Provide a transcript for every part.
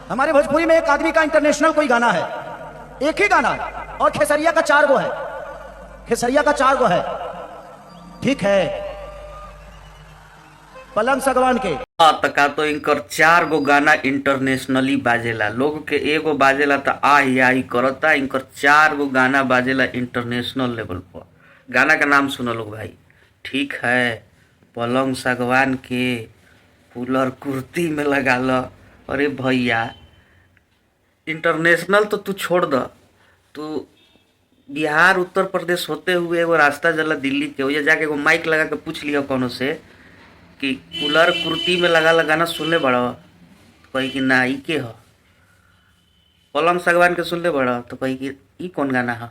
हमारे भोजपुरी में एक आदमी का इंटरनेशनल कोई गाना है, एक ही गाना, और खेसरिया का 4 गो है, खेसरिया का 4 गो है। ठीक है, पलंग सगवान के तका तो इनकर 4 गो गाना इंटरनेशनली बाजेला। लोग के एगो बाजेला तो आही आही करता, इनकर 4 गो गाना बाजेला इंटरनेशनल लेवल पर। गाना का नाम सुनो लोग भाई। ठीक है, पलंग सागवान के, कूलर कुर्ती में लगा लो। अरे भैया, इंटरनेशनल तो तू छोड़ द, तू बिहार उत्तर प्रदेश होते हुए एगो रास्ता जला दिल्ली के, या जाके एगो माइक लगा के पूछ लिया कोनो से कि कूलर कुर्ती में लगा गाना सुनले बड़ा, तो कही कि ना, ई के ह। पलंग सागवान के सुनले बड़ा, तो कही कि ई कौन गाना है।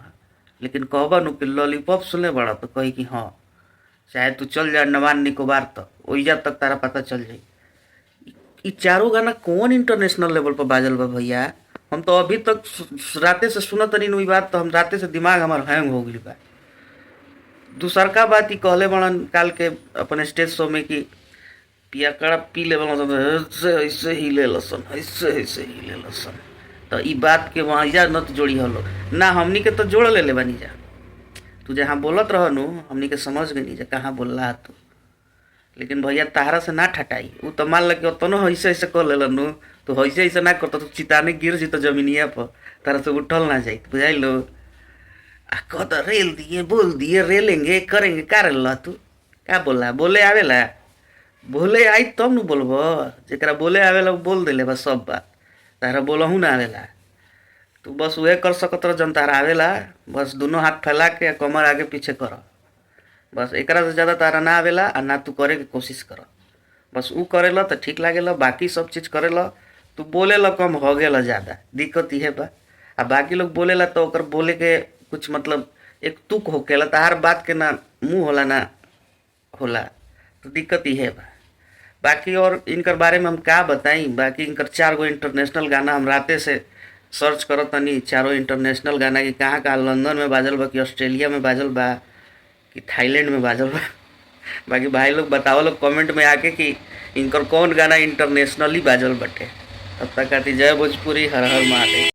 लेकिन कहबा नु कि लॉलीपॉप सुनले बड़ा, तो कही कि हाँ। चाहे तू चल जा अंडमान निकोबार, तक ओइजा तक तारा पता चल जाई। ई 4 गाना कौन इंटरनेशनल लेवल पर बाजल बा भैया। हम तो अभी तक राते से सुनत रही हुई बात, तो हम राते से दिमाग हमार हैंग हो गई बा। दूसर का बात ही कहले बड़न काल के अपने स्टेज शो में कि पिया कड़ा पी ले ऐसे ऐसे हिले लसन, ऐसे ऐसे हिले लसन। तो ई बात के वहाँ जा न तो जोड़ी हलो ना, हमनी के तो जोड़ ले बनी जा। तू जहाँ बोलत रह नु, हमनी के समझ गई जा कहाँ बोल रहा तू। लेकिन भैया तारा से ना ठटाई, वो तो मान लगे तनो ऐसे ऐसे कर ले नु, तो ऐसे ऐसे ना करता तो चिताने गिर जी तो जमीनिया पर, तारा से उठल ना जाए, बुझाई लो। कह रेल दिए, बोल दिए, रेलेंगे करेंगे, का रेल तू क्या बोला, बोले आवेला, बोले आई तब न बोलबो। जरा बोले आवेला बोल दिले बस सब बात, तारा बोलहू ना आवेला। तू बस वह कर सकत रह जन तारा आवेला, बस दोनों हाथ फैला के कमर आगे पीछे कर, बस एकरा से ज़्यादा तारा ना आवेला आ ना तू करे के कोशिश कर। बस ऊ करेला तो ठीक लागेला, बाकी सब चीज़ करेला। तू बोलेला कम हो गेला ज़्यादा, दिक्कत इहे बा। आ बाकी लोग बोलेला तो ओकर बोले के कुछ मतलब एक तुक होकेला, तार बात के ना मुँह होला ना होला, तो दिक्कत इहे बा। बाकी और इनकर बारे में हम क्या बताई। बाकी इनकर 4 गो इंटरनेशनल गाना हम राते से सर्च करत तनी, 4 इंटरनेशनल गाना कि कहाँ कहाँ लंदन में बाजल बा, कि ऑस्ट्रेलिया में बाजल बा, कि थाईलैंड में बाजल बा। बाकी भाई लोग बताओ लोग कमेंट में आके कि इनकर कौन गाना इंटरनेशनली बाजल बटे। तब तक आती जय भोजपुरी, हर हर महादेव।